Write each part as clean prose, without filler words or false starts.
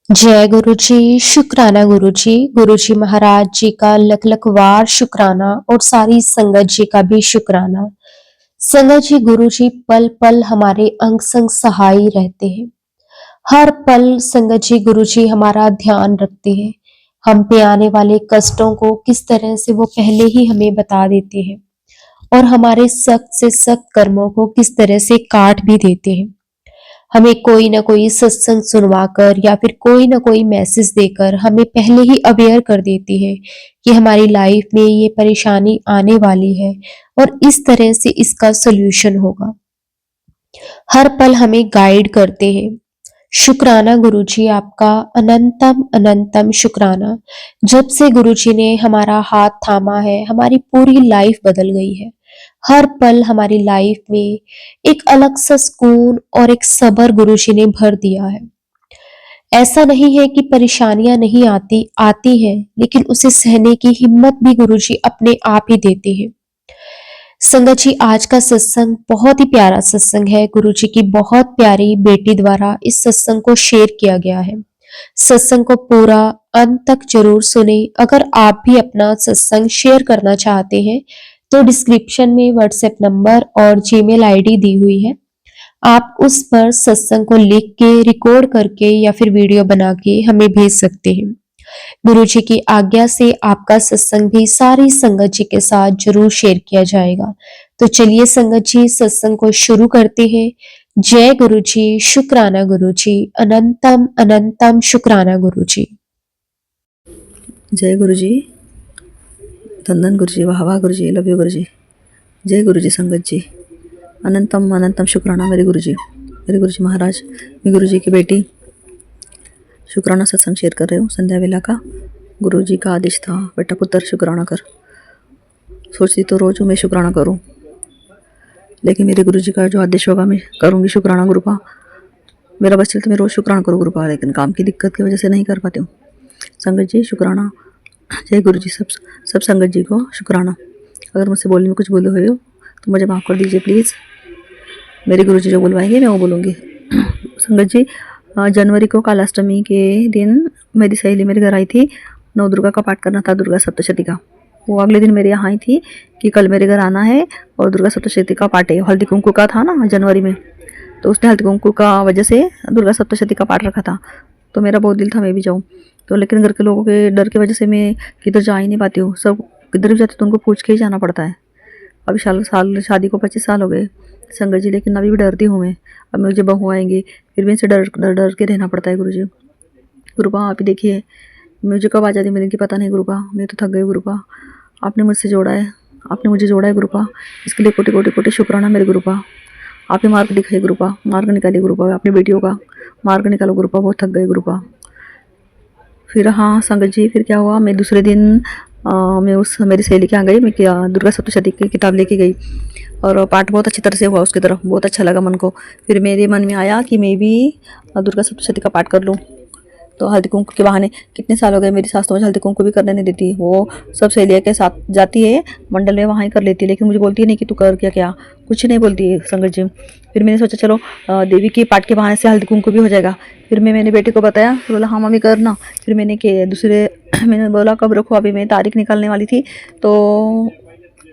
जय गुरु जी, शुक्राना गुरु जी। गुरु जी महाराज जी का लख लख वार शुक्राना और सारी संगत जी का भी शुक्राना। संगत जी, गुरु जी पल पल हमारे अंग संग सहाय रहते हैं। हर पल संगत जी गुरु जी हमारा ध्यान रखते हैं। हम पे आने वाले कष्टों को किस तरह से वो पहले ही हमें बता देते हैं और हमारे सख्त से सख्त कर्मों को किस तरह से काट भी देते हैं। हमें कोई ना कोई सत्संग सुनवाकर या फिर कोई ना कोई मैसेज देकर हमें पहले ही अवेयर कर देती है कि हमारी लाइफ में ये परेशानी आने वाली है और इस तरह से इसका सोल्यूशन होगा। हर पल हमें गाइड करते हैं। शुक्राना गुरुजी, आपका अनंतम अनंतम शुक्राना। जब से गुरुजी ने हमारा हाथ थामा है, हमारी पूरी लाइफ बदल गई है। हर पल हमारी लाइफ में एक अलग सा सुकून और एक सब्र गुरुजी ने भर दिया है। ऐसा नहीं है कि परेशानियां नहीं आती, आती हैं, लेकिन उसे सहने की हिम्मत भी गुरुजी अपने आप ही देते हैं। संगत जी, आज का सत्संग बहुत ही प्यारा सत्संग है। गुरु जी की बहुत प्यारी बेटी द्वारा इस सत्संग को शेयर किया गया है। सत्संग को पूरा अंत तक जरूर सुने। अगर आप भी अपना सत्संग शेयर करना चाहते हैं तो डिस्क्रिप्शन में व्हाट्सएप नंबर और जीमेल आईडी दी हुई है। आप उस पर सत्संग को लिख के, रिकॉर्ड करके या फिर वीडियो बना के हमें भेज सकते हैं। गुरु जी की आज्ञा से आपका सत्संग भी सारी संगत जी के साथ जरूर शेयर किया जाएगा। तो चलिए संगत जी, सत्संग को शुरू करते हैं। जय गुरु जी, शुक्राना गुरु जी, अनंतम अनंतम शुक्राना गुरु जी। जय गुरु जी, धन गुरु जी, वाह वाह गुरु जी, लव यू गुरु जी। जय गुरु जी, संगत जी, अनंतम अनंतम शुक्राना मेरे गुरु जी, मेरे गुरु जी महाराज। मैं गुरु जी की बेटी शुक्राना सत्संग शेयर कर रही हूँ संध्या वेला का। गुरु जी का आदेश था, बेटा पुत्र शुक्राना कर। सोचती तो रोज मैं शुक्राना करूँ, लेकिन मेरे गुरु जी का जो आदेश होगा मैं करूँगी शुक्राना गुरु का। मेरा बस चलते मैं रोज़ शुक्राना करूँ गुरु का, लेकिन काम की दिक्कत की वजह से नहीं कर पाती हूँ। संगत जी शुक्राना। जय गुरु जी, सब संगत जी को शुक्राना। अगर मुझसे बोलने में कुछ बोले हुए हो तो मुझे माफ़ कर दीजिए प्लीज़। मेरे गुरु जी जो बुलवाएंगे मैं वो बोलूँगी। संगत जी, जनवरी को कालाष्टमी के दिन मेरी सहेली मेरे घर आई थी। नौ दुर्गा का पाठ करना था, दुर्गा सप्तशती का। वो अगले दिन मेरे यहाँ आई थी कि कल मेरे घर आना है और दुर्गा सप्तशती का पाठ है। हल्दी कुंकू का था ना जनवरी में, तो उसने हल्दी कुंकू का वजह से दुर्गा सप्तशती का पाठ रखा था। तो मेरा बहुत दिल था मैं भी जाऊँ, तो लेकिन घर के लोगों के डर की वजह से मैं किधर जा ही नहीं पाती हूँ। सब किधर भी जाते तो उनको पूछ के ही जाना पड़ता है। अभी साल शादी को 25 साल हो गए संगत जी, लेकिन अभी भी डरती हूँ मैं। अब मुझे बहू आएंगी फिर भी इनसे डर डर डर के रहना पड़ता है। गुरु जी गुरुपा, आप ही देखिए मुझे कब आ जाती मेरे की पता नहीं। गुरुपा मैं तो थक गई गुरुपा, आपने मुझसे जोड़ा है, आपने मुझे जोड़ा है गुरुपा। इसके लिए कोटि कोटि कोटि शुक्राना मेरे गुरुपा। आप ही मार्ग दिखाइए गुरुपा, मार्ग निकालिए गुरुपा, अपनी बेटियों का मार्ग निकालो गुरुपा। बहुत थक गए गुरुपा। फिर हाँ संगत जी, फिर क्या हुआ, मैं दूसरे दिन मैं उस मेरी सहेली के यहाँ गई। मैं क्या दुर्गा सप्तशती की किताब लेके गई और पाठ बहुत अच्छी तरह से हुआ उसकी तरफ, बहुत अच्छा लगा मन को। फिर मेरे मन में आया कि मैं भी दुर्गा सप्तशती का पाठ कर लूँ। तो हल्दी कुंकू के बहाने कितने साल हो गए मेरी सास तो मुझे हल्दी कुंकू भी करने नहीं देती। वो सब सहेलियों के साथ जाती है मंडल में, वहाँ ही कर लेती है, लेकिन मुझे बोलती है नहीं कि तू कर क्या क्या, कुछ नहीं बोलती है संगत जी। फिर मैंने सोचा चलो देवी के पाठ के बहाने से हल्दी कुंकू भी हो जाएगा। फिर मैं मैंने बेटे को बताया, तो बोला हाँ मम्मी करना। फिर मैंने के दूसरे मैंने बोला कब रखो, अभी मैं तारीख निकालने वाली थी। तो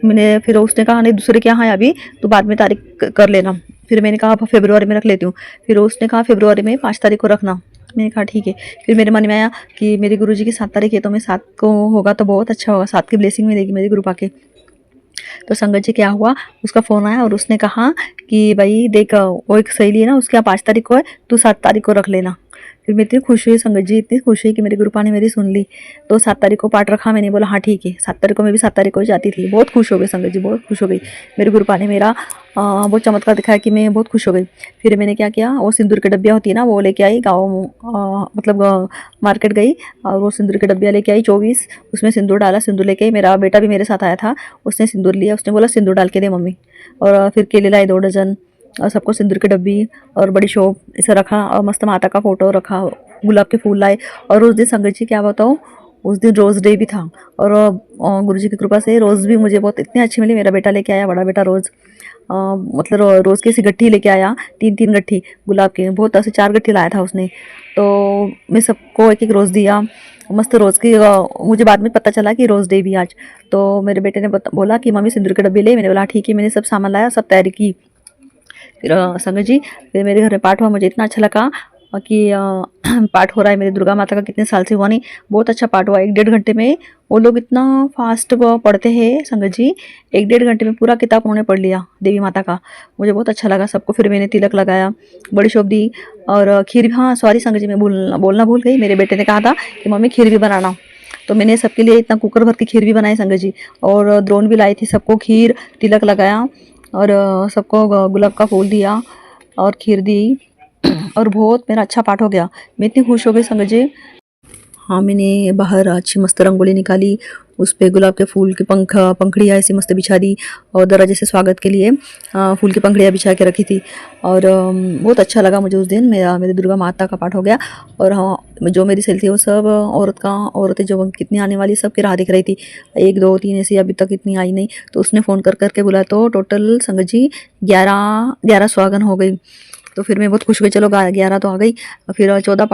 मैंने फिर उसने कहा नहीं दूसरे के यहाँ है अभी, तो बाद में तारीख कर लेना। फिर मैंने कहा फरवरी में रख लेती हूँ। फिर उसने कहा फरवरी में 5 तारीख को रखना। मैंने कहा ठीक है। फिर मेरे मन में आया कि मेरे गुरुजी की 7 तारीख है, तो मैं 7 को होगा तो बहुत अच्छा होगा, 7 की ब्लेसिंग मिलेगी मेरे गुरुपा के। तो संगत जी क्या हुआ, उसका फ़ोन आया और उसने कहा कि भाई देख वो एक सहेली है ना, उसके यहाँ 5 तारीख को है, तू 7 तारीख को रख लेना। फिर मैं इतनी खुश हुई संगत जी, इतनी खुश हुई कि मेरे गुरुपा ने मेरी सुन ली। तो 7 तारीख को पाठ रखा। मैंने बोला हाँ ठीक है। 7 तारीख को मैं भी 7 तारीख को जाती थी। बहुत खुश हो गई संगत जी, बहुत खुश हो गई। मेरे गुरुपा ने मेरा बहुत चमत्कार दिखाया कि मैं बहुत खुश हो गई। फिर मैंने क्या किया, वो सिंदूर की डब्बियाँ होती है ना, वो लेके आई गाँव, मतलब मार्केट गई और वो सिंदूर की डब्बियाँ लेके आई 24। उसमें सिंदूर डाला, सिंदूर लेके आई। मेरा बेटा भी मेरे साथ आया था, उसने सिंदूर लिया। उसने बोला सिंदूर डाल के दे मम्मी। और फिर केले लाई 2 डज़न और सबको सिंदूर की डब्बी और बड़ी शॉप ऐसे रखा और मस्त माता का फोटो रखा, गुलाब के फूल लाए। और उस दिन संगत जी क्या बताऊँ, उस दिन रोज़ डे भी था। और गुरुजी की कृपा से रोज़ भी मुझे बहुत इतने अच्छे मिले। मेरा बेटा लेके आया, बड़ा बेटा रोज़ मतलब रोज़ की ऐसी गट्ठी लेके आया, 3-3 गट्ठी गुलाब की, बहुत ऐसे 4 गट्ठी लाया था उसने। तो मैं सबको एक-एक रोज़ दिया। मस्त रोज़ की मुझे बाद में पता चला कि रोज़ डे भी आज। तो मेरे बेटे ने बोला कि मम्मी सिंदूर के डब्बे ले। मैंने बोला ठीक है। मैंने सब सामान लाया, सब तैयारी की। फिर संगत जी, फिर मेरे घर में पाठ हुआ। मुझे इतना अच्छा लगा कि पाठ हो रहा है मेरी दुर्गा माता का, कितने साल से हुआ नहीं। बहुत अच्छा पाठ हुआ। 1-1.5 घंटे में वो लोग इतना फास्ट पढ़ते हैं संगत जी। 1-1.5 घंटे में पूरा किताब उन्होंने पढ़ लिया देवी माता का। मुझे बहुत अच्छा लगा सबको। फिर मैंने तिलक लगाया, बड़ी शोभ दी और खीर भी। हाँ सॉरी संगत जी, मैं बोलना भूल गई। मेरे बेटे ने कहा था कि मम्मी खीर भी बनाना, तो मैंने सबके लिए इतना कुकर भर के खीर भी बनाई संगत जी। और द्रोण भी लाई थी, सबको खीर तिलक लगाया और सबको गुलाब का फूल दिया और खीर दी। और बहुत मेरा अच्छा पाठ हो गया। मैं इतनी खुश हो गई संगत जी। हाँ, मैंने बाहर अच्छी मस्त रंगोली निकाली, उस पे गुलाब के फूल की पंखुड़ियाँ ऐसी मस्त बिछा दी और दरवाजे से स्वागत के लिए फूल की पंखुड़ियाँ बिछा के रखी थी। और बहुत अच्छा लगा मुझे उस दिन। मेरी दुर्गा माता का पाठ हो गया। और हाँ, जो मेरी सहेली थी वो सब औरतें जो कितनी आने वाली सबकी राह दिख रही थी। 1, 2, 3 ऐसी अभी तक इतनी आई नहीं। तो उसने फ़ोन कर के बुलाया, तो टोटल संगत जी 11 स्वागन हो गई। तो फिर मैं बहुत खुश हो गई। चलो 11 तो आ गई। फिर 14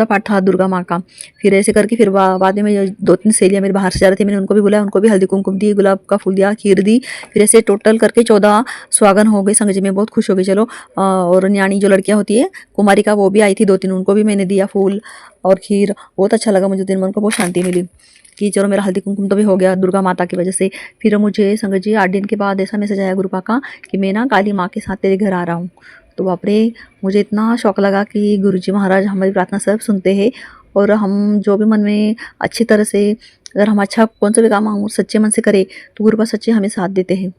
पाठ था दुर्गा माँ का। फिर ऐसे करके फिर बाद में 2-3 सहेलियाँ मेरे बाहर से जा रही थी, मैंने उनको भी बुलाया, उनको भी हल्दी कुमकुम दी, गुलाब का फूल दिया, खीर दी। फिर ऐसे टोटल करके 14 स्वागन हो गए संगत जी। मैं बहुत खुश हो गई। चलो और न्याणी जो लड़कियाँ होती है कुमारिका, वो भी आई थी 2-3, उनको भी मैंने दिया फूल और खीर। बहुत अच्छा लगा मुझे दिन में, उनको बहुत शांति मिली कि चलो मेरा हल्दी कुमकुम तो भी हो गया दुर्गा माता की वजह से। फिर मुझे संगत जी 8 दिन के बाद ऐसा मैसेज आया गुरुपा का कि मैं ना काली माँ के साथ तेरे घर आ रहा हूँ। तो बाप रे, मुझे इतना शौक लगा कि गुरुजी महाराज हमारी प्रार्थना सब सुनते हैं। और हम जो भी मन में अच्छी तरह से, अगर हम अच्छा कौन सा भी काम हम सच्चे मन से करें तो गुरुपा सच्चे हमें साथ देते हैं।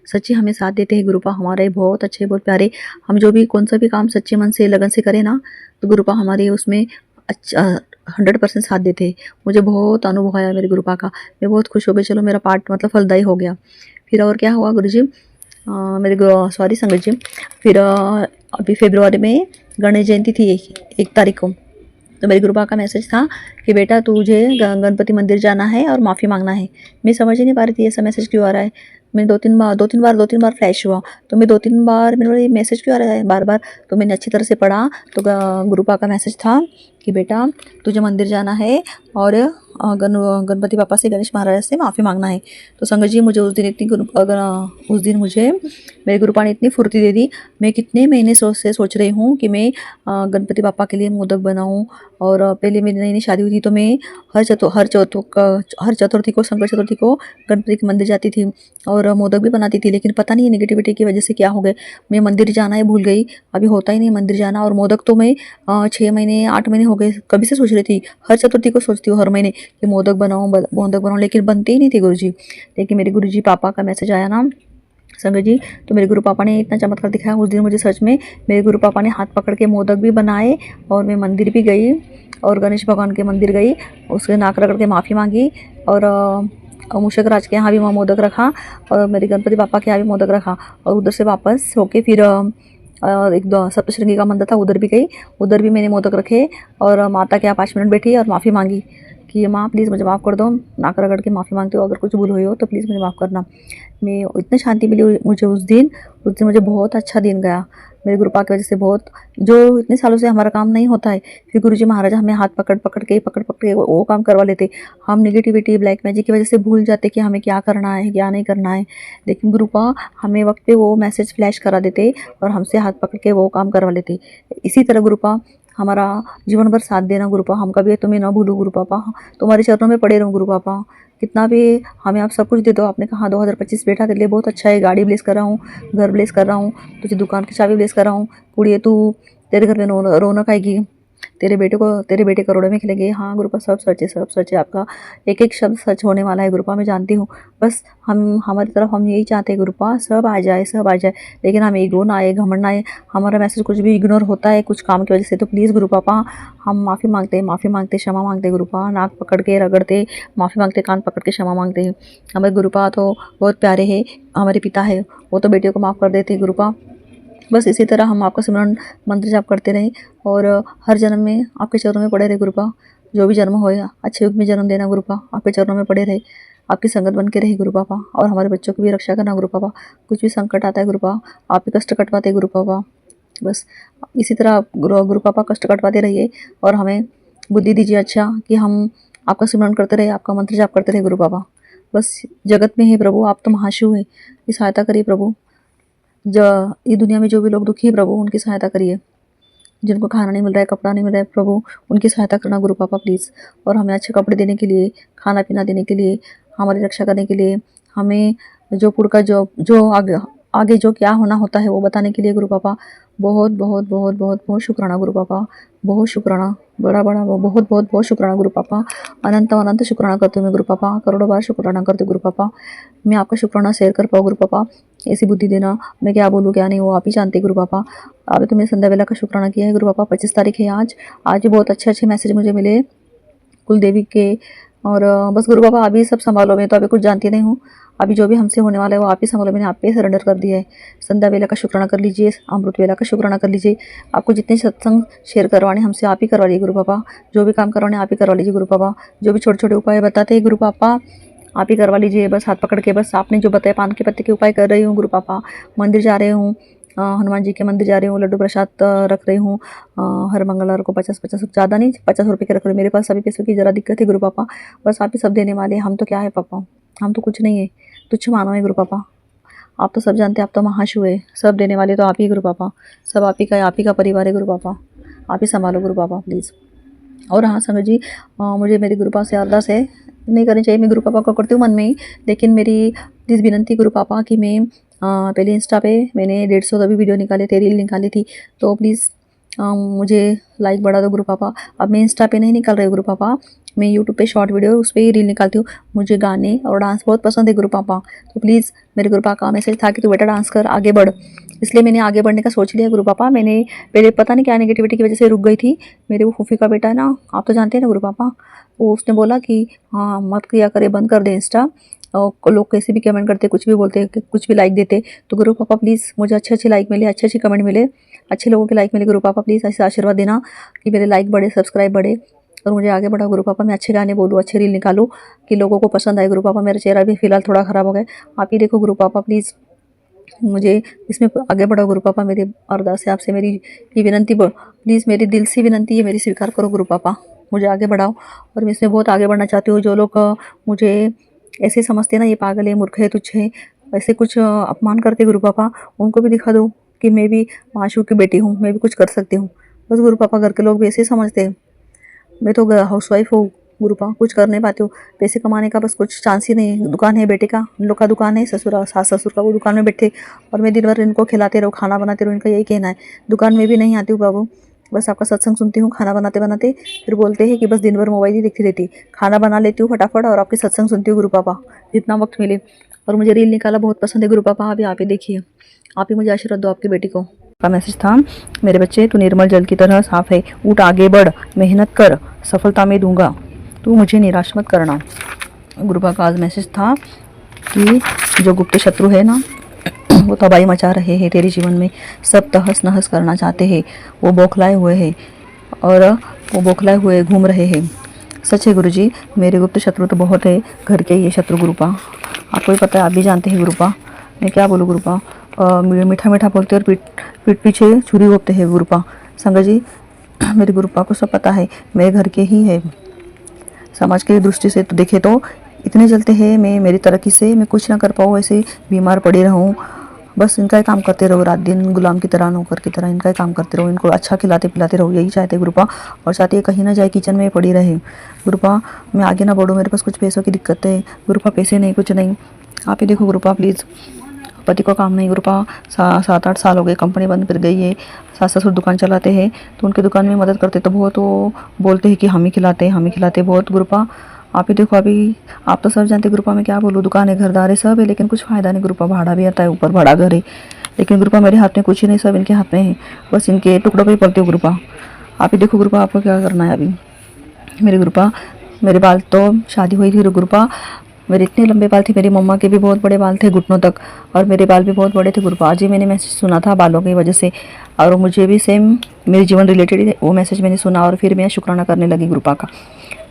सच्चे हमें साथ देते हैं गुरुपा, हमारे बहुत अच्छे बहुत प्यारे। हम जो भी कौन सा भी काम सच्चे मन से लगन से करें ना, तो गुरुपा हमारे उसमें अच्छा 100% साथ देते हैं। मुझे बहुत अनुभव आया मेरे गुरुपा का। मैं बहुत खुश हो गई। चलो मेरा पाठ मतलब फलदायी हो गया। फिर और क्या हुआ गुरुजी, सॉरी संगत जी। फिर अभी फरवरी में गणेश जयंती थी 1 तारीख को। तो मेरे गुरुपा का मैसेज था कि बेटा तुझे गणपति मंदिर जाना है और माफ़ी मांगना है। मैं समझ ही नहीं पा रही थी ऐसा मैसेज क्यों आ रहा है। मैं 2-3 बार फ्लैश हुआ। तो मैं 2-3 बार मैंने बोला ये मैसेज क्यों आ रहा है बार बार। तो मैंने अच्छी तरह से पढ़ा, तो गुरुपा का मैसेज था कि बेटा तुझे मंदिर जाना है और गणपति पापा से, गणेश महाराज से माफ़ी मांगना है। तो संगत जी मुझे उस दिन मुझे मेरे गुरुपा ने इतनी फुर्ती दे दी। मैं कितने महीने से सोच रही हूँ कि मैं गणपति पापा के लिए मोदक बनाऊँ। और पहले मेरी नई नई शादी हुई थी, तो मैं हर चतुर्थी को, संकट चतुर्थी को गणपति के मंदिर जाती थी और मोदक भी बनाती थी। लेकिन पता नहीं नेगेटिविटी की वजह से क्या हो गया, मैं मंदिर जाना ही भूल गई। अभी होता ही नहीं मंदिर जाना। और मोदक तो मैं 6 महीने 8 महीने हो गए कभी से सोच रही थी। हर चतुर्थी को सोचती हूँ हर महीने कि मोदक बनाऊँ, लेकिन बनते ही नहीं थे गुरुजी। लेकिन मेरे गुरुजी पापा का मैसेज आया ना संगत जी, तो मेरे गुरु पापा ने इतना चमत्कार दिखाया उस दिन मुझे। सच में मेरे गुरु पापा ने हाथ पकड़ के मोदक भी बनाए और मैं मंदिर भी गई और गणेश भगवान के मंदिर गई, उसके नाक रगड़ के माफ़ी मांगी। और मूषक राज के यहाँ भी मैं मोदक रखा और मेरे गणपति पापा के यहाँ भी मोदक रखा। और उधर से वापस होके फिर एक दो सप्तशृंगी का मंदिर था, उधर भी गई, उधर भी मैंने मोदक रखे और माता के यहाँ 5 मिनट बैठी और माफ़ी मांगी कि माँ प्लीज़ मुझे माफ़ कर दो। नाक रगड़ के माफ़ी मांगती हूँ, अगर कुछ भूल हुई हो तो प्लीज़ मुझे माफ़ करना। मैं इतनी शांति मिली मुझे उस दिन मुझे बहुत अच्छा दिन गया मेरे गुरुपा की वजह से। बहुत जो इतने सालों से हमारा काम नहीं होता है, फिर गुरुजी महाराज हमें हाथ पकड़ पकड़ के वो काम करवा लेते। हम नेगेटिविटी ब्लैक मैजिक की वजह से भूल जाते कि हमें क्या करना है क्या नहीं करना है। लेकिन गुरुपा हमें वक्त पे वो मैसेज फ्लैश करा देते और हमसे हाथ पकड़ के वो काम करवा लेते। इसी तरह गुरुपा हमारा जीवन भर साथ देना गुरु पापा। हम कभी तुम्हें ना भूलो गुरु पापा, तुम्हारे चरणों में पड़े रहूँ गुरु पापा। कितना भी हमें आप सब कुछ दे दो। आपने कहा 2025 बेटा तेरे लिए बहुत अच्छा है, गाड़ी ब्लेस कर रहा हूँ, घर ब्लेस कर रहा हूँ, तुझे दुकान की चाबी ब्लेस कर रहा हूँ, कुड़िए तू तेरे घर में रौनक आएगी, तेरे बेटे करोड़ों में खिलेंगे। हाँ गुरुपा सब सच है, आपका एक एक शब्द सच होने वाला है गुरुपा, मैं जानती हूँ। बस हमारी तरफ हम यही चाहते हैं गुरुपा, सब आ जाए। लेकिन हम ईगो ना आए, घमंड ना आए। हमारा मैसेज कुछ भी इग्नोर होता है कुछ काम की वजह से, तो प्लीज़ गुरु पापा हम माफ़ी मांगते क्षमा मांगते गुरुपा। नाक पकड़ के रगड़ते माफ़ी मांगते, कान पकड़ के क्षमा मांगते हैं। हमारे गुरुपा तो बहुत प्यारे हैं, हमारे पिता है, वो तो बेटियों को माफ़ कर देते गुरुपा। बस इसी तरह हम आपका सिमरन मंत्र जाप करते रहें और हर जन्म में आपके चरणों में पड़े रहे गुरुपा। जो भी जन्म होया अच्छे युग में जन्म देना गुरुपा, आपके चरणों में पड़े रहे, आपकी संगत बन के रहे गुरु पापा। और हमारे बच्चों की भी रक्षा करना गुरु पापा। कुछ भी संकट आता है गुरु पापा, आप ही कष्ट कटवाते गुरु पापा। बस इसी तरह आप गुरु पापा कष्ट कटवाते रहिए और हमें बुद्धि दीजिए अच्छा कि हम आपका सिमरन करते रहे, आपका मंत्र जाप करते रहे गुरु पापा। बस जगत में है प्रभु, आप तो महाशिव है, ये सहायता करिए प्रभु। ये दुनिया में जो भी लोग दुखी है प्रभु, उनकी सहायता करिए। जिनको खाना नहीं मिल रहा है, कपड़ा नहीं मिल रहा है प्रभु, उनकी सहायता करना गुरु पापा प्लीज़। और हमें अच्छे कपड़े देने के लिए, खाना पीना देने के लिए, हमारी रक्षा करने के लिए, हमें जो पुर का जो आगे जो क्या होना होता है वो बताने के लिए गुरु पापा बहुत बहुत बहुत बहुत बहुत शुक्राना गुरु पापा। बहुत शुक्राना, बड़ा बड़ा बहुत बहुत बहुत शुक्राना गुरु पापा। अनंत अनंत शुक्राना करती हूँ मैं गुरु पापा, करोड़ों बार शुक्राना करती हूँ गुरु पापा। मैं आपका शुक्राना शेयर कर पाऊँ गुरु पापा, ऐसी बुद्धि देना। मैं क्या बोलूँ क्या नहीं वो आप ही जानते गुरु पापा। अभी तो मैंने संध्या वेला का शुक्राना किया है गुरु पापा। 25 तारीख है आज भी बहुत अच्छे अच्छे मैसेज मुझे मिले कुलदेवी के। और बस गुरु पापा अभी सब संभालो, मैं तो अभी कुछ जानती नहीं हूँ। अभी जो भी हमसे होने वाला है वो आप ही संभालो, मैंने आप पे सरेंडर कर दिया है। संध्या वेला का शुक्राना कर लीजिए, अमृत वेला का शुक्राना कर लीजिए। आपको जितने सत्संग शेयर करवाने हमसे आप ही करवा लीजिए गुरु पापा। जो भी काम करवाने आप ही करवा लीजिए गुरु पापा। जो भी छोटे छोटे उपाय बताते हैं गुरु पापा आप ही करवा लीजिए। बस हाथ पकड़ के, बस आपने जो बताया पान के पत्ते के उपाय कर रही हूँ गुरु पापा। मंदिर जा रही हूँ, हनुमान जी के मंदिर जा रही हूँ, लड्डू प्रसाद रख रही हूँ। हर मंगलवार को 50 ज़्यादा नहीं 50 रुपये के रख रही हूँ। मेरे पास सभी पैसों की ज़रा दिक्कत है गुरु पापा। बस आप ही सब देने वाले हैं, हम तो क्या है पापा, हम तो कुछ नहीं है, तुच्छ मानो है गुरु पापा। आप तो सब जानते हैं, आप तो महाशिव है, सब देने वाले तो आप ही गुरु पापा। सब आप ही का है, आप ही का परिवार है गुरु पापा। आप ही संभालो गुरु पापा प्लीज़। और हाँ संगत जी, मुझे मेरी गुरु पापा से अरदास है, नहीं करनी चाहिए, मैं गुरु पापा को करती हूँ मन में ही, लेकिन मेरी प्लीज़ विनंती गुरु पापा कि मैं पहले इंस्टा पे मैंने 150 तभी वीडियो निकाले थे, रील निकाली थी, तो प्लीज़ मुझे लाइक बढ़ा दो गुरु पापा। अब मैं इंस्टा पे नहीं निकाल रही गुरु पापा, मैं यूट्यूब पे शॉर्ट वीडियो उस पर ही रील निकालती हूँ। मुझे गाने और डांस बहुत पसंद है गुरु पापा, तो प्लीज़ मेरे गुरु पापा का मैसेज था कि तू बेटा डांस कर, आगे बढ़। इसलिए मैंने आगे बढ़ने का सोच लिया गुरु पापा। मैंने पहले पता नहीं क्या नेगेटिविटी की वजह से रुक गई थी। मेरे वो फूफी का बेटा है ना, आप तो जानते हैं ना गुरु पापा, वो उसने बोला कि हाँ मत किया करे, बंद कर दे इंस्टा। और लोग कैसे भी कमेंट करते, कुछ भी बोलते, कुछ भी लाइक देते, तो गुरु पापा प्लीज़ मुझे अच्छे लाइक मिले, अच्छे कमेंट मिले, अच्छे लोगों के लाइक मिले गुरु पापा। प्लीज़ ऐसे आशीर्वाद देना कि मेरे लाइक बढ़े, सब्सक्राइब बढ़े और मुझे आगे बढ़ा गुरु पापा। मैं अच्छे गाने बोलूँ, अच्छे रील निकालूँ कि लोगों को पसंद आए गुरु पापा। मेरा चेहरा भी फिलहाल थोड़ा ख़राब हो गया, आप ही देखो गुरु पापा प्लीज़ मुझे इसमें आगे बढ़ाओ गुरु पापा। मेरी अरदास है आपसे, मेरी ये विनंती प्लीज़, मेरी दिल से विनंती है, मेरी स्वीकार करो गुरु पापा, मुझे आगे बढ़ाओ। और मैं इसमें बहुत आगे बढ़ना चाहती हूँ। जो लोग मुझे ऐसे समझते हैं ना, ये पागल है, मूर्ख है, तुच्छ है, ऐसे कुछ अपमान करते गुरु पापा, उनको भी दिखा दो कि मैं भी माशूक की बेटी हूँ, मैं भी कुछ कर सकती हूँ। बस गुरु पापा घर के लोग भी ऐसे ही समझते हैं। मैं तो हाउस वाइफ हूँ गुरु पापा, कुछ कर नहीं पाती हूँ, पैसे कमाने का बस कुछ चांस ही नहीं है। दुकान है बेटे का, उन लोग का दुकान है, सास ससुर का, वो दुकान में बैठे और मैं दिन भर इनको खिलाते रहो, खाना बनाते रहो, इनका यही कहना है। दुकान में भी नहीं आती हूँ बाबू, बस आपका सत्संग सुनती हूँ खाना बनाते बनाते। फिर बोलते हैं कि बस दिन भर मोबाइल ही देखती रहती, खाना बना लेती हूँ फटाफट और आपके सत्संग सुनती हूँ गुरु पापा जितना वक्त मिले। और मुझे रील निकाला बहुत पसंद है गुरु पापा। अभी आप ही देखिए, आप ही मुझे आशीर्वाद दो आपकी बेटी को। का मैसेज था, मेरे बच्चे तू निर्मल जल की तरह साफ है, उठ आगे बढ़, मेहनत कर, सफलता में दूंगा, तू मुझे निराश मत करना। गुरु पापा का आज मैसेज था कि जो गुप्त शत्रु है ना, वो तबाही मचा रहे हैं तेरे जीवन में, सब तहस नहस करना चाहते हैं, वो बौखलाए हुए हैं और वो बौखलाए हुए घूम रहे हैं। सच है गुरुजी, मेरे गुप्त शत्रु तो बहुत है, घर के ये शत्रु गुरुपा, आपको भी पता है, आप भी जानते हैं गुरुपा। मैं क्या बोलूँ गुरुपा, मीठा मीठा बोलते और पीठ पीछे छुरी घोंपते हैं गुरुपा। संगत जी, मेरे गुरुपा को सब पता है, मेरे घर के ही है। समाज की दृष्टि से तो देखे तो इतने जलते हैं, मैं मेरी तरक्की से मैं कुछ ना कर पाऊँ, ऐसे बीमार पड़ी रहूँ, बस इनका ही काम करते रहो, रात दिन गुलाम की तरह, नौकर की तरह इनका ही काम करते रहो, इनको अच्छा खिलाते पिलाते रहो, यही चाहते गुरुपा। और चाहते कहीं ना जाए, किचन में पड़ी रहे गुरुपा। मैं आगे ना बढ़ूँ, मेरे पास कुछ पैसों की दिक्कत है गुरुपा, पैसे नहीं, कुछ नहीं, आप ही देखो गुरुपा प्लीज़। पति को काम नहीं गुरुपा, 7-8 साल हो गए, कंपनी बंद कर गई है, सास ससुर दुकान चलाते हैं, तो उनकी दुकान में मदद करते तो बहुत, वो बोलते हैं कि हम ही खिलाते बहुत गुरुपा। आप ही देखो, अभी आप तो सब जानते गुरुपा, मैं क्या बोलूँ, दुकान है, घरदार है, सब है, लेकिन कुछ फ़ायदा नहीं गुरुपा, भाड़ा भी आता है, ऊपर भाड़ा घर है, लेकिन गुरुपा मेरे हाथ में कुछ ही नहीं, सब इनके हाथ में है, बस इनके टुकड़ों पे ही पलते हो गुरुपा। आप ही देखो गुरुपा, आपको क्या करना है अभी। मेरे गुरुपा, मेरे बाल तो शादी हुई थी गुरुपा, मेरे इतने लंबे बाल थे, मेरी मम्मा के भी बहुत बड़े बाल थे घुटनों तक, और मेरे बाल भी बहुत बड़े थे गुरुपा। आज ही मैंने मैसेज सुना था बालों की वजह से, और मुझे भी सेम मेरे जीवन रिलेटेड वो मैसेज मैंने सुना, और फिर मैं शुक्राना करने लगी गुरुपा का।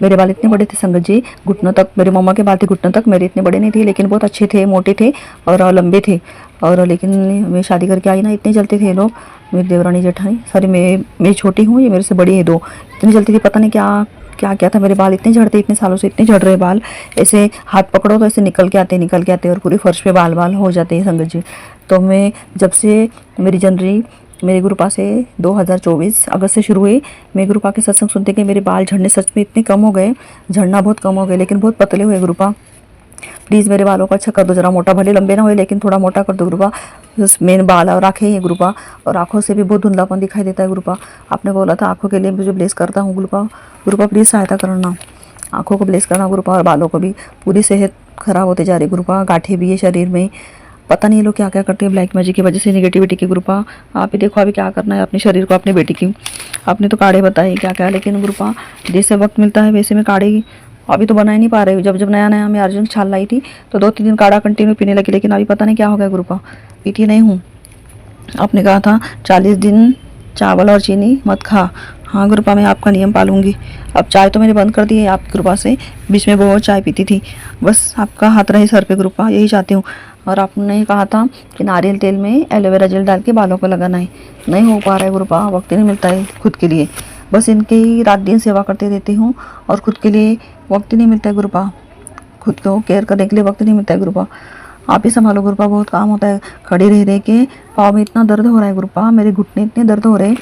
मेरे बाल इतने बड़े थे संगत जी, घुटनों तक। मेरी मम्मा के बाल थे घुटनों तक, मेरे इतने बड़े नहीं थे, लेकिन बहुत अच्छे थे, मोटे थे और लंबे थे। और लेकिन मैं शादी करके आई ना, इतने जलते थे लोग, मेरी देवरानी जेठानी, सॉरी मैं छोटी हूँ, ये मेरे से बड़ी है दो, इतनी जलती थी, पता नहीं क्या क्या क्या था। मेरे बाल इतने झड़ते, इतने सालों से इतने झड़ रहे बाल, ऐसे हाथ पकड़ो तो ऐसे निकल के आते और पूरी फर्श पे बाल बाल हो जाते हैं संगत जी। तो मैं जब से मेरी जनवरी मेरे गुरुपा से 2024 अगस्त से शुरू हुई, मैं गुरुपा के सत्संग सुनते कि मेरे बाल झड़ने सच में इतने कम हो गए, झड़ना बहुत कम हो गए, लेकिन बहुत पतले हुए गुरुपा। प्लीज़ मेरे बालों को अच्छा कर दो, जरा मोटा, भले लंबे ना हुए लेकिन थोड़ा मोटा कर दो गुरुपा। बस मेन बाल और आँखें ही गुरुपा, और आँखों से भी बहुत धुंधलापन दिखाई देता है गुरुपा। आपने बोला था आँखों के लिए मुझे ब्लेस करता हूँ गुरुपा। गुरुपा प्लीज़ सहायता करना, आँखों को ब्लेस करना गुरुपा, और बालों को भी। पूरी सेहत खराब होते जा रही गुरुपा, गांठें भी है शरीर में, पता नहीं ये लोग क्या क्या करते हैं ब्लैक मैजिक की वजह से, निगेटिविटी की गुरुपा। आप ही देखो अभी क्या करना है अपने शरीर को, अपनी बेटी की। आपने तो काढ़े बताए क्या क्या, लेकिन गुरुपा जैसे वक्त मिलता है वैसे मैं काढ़े अभी तो बना ही नहीं पा रही हूँ। जब नया नया मैं अर्जुन छाल लाई थी तो 2-3 दिन काढ़ा कंटिन्यू पीने लगी, लेकिन अभी पता नहीं क्या हो गया गुरुपा, पीती नहीं हूँ। आपने कहा था 40 दिन चावल और चीनी मत खा। हाँ गुरुपा, मैं आपका नियम पालूंगी। अब चाय तो मैंने बंद कर दी है आपकी कृपा से, बीच में बहुत चाय पीती थी। बस आपका हाथ रहे सर पे गुरुपा, यही चाहती हूँ। और आपने कहा था कि नारियल तेल में एलोवेरा जेल डाल के बालों को लगाना है, नहीं हो पा रहा है गुरुपा, वक्त नहीं मिलता है खुद के लिए। बस इनकी रात दिन सेवा करते रहती हूँ, और खुद के लिए वक्त ही नहीं मिलता है गुरुपा, खुद को केयर करने के लिए वक्त नहीं मिलता है गुरुपा। आप ही संभालो गुरुपा, बहुत काम होता है, खड़े रह रह के पाँव में इतना दर्द हो रहा है गुरुपा, मेरे घुटने इतने दर्द हो रहे हैं।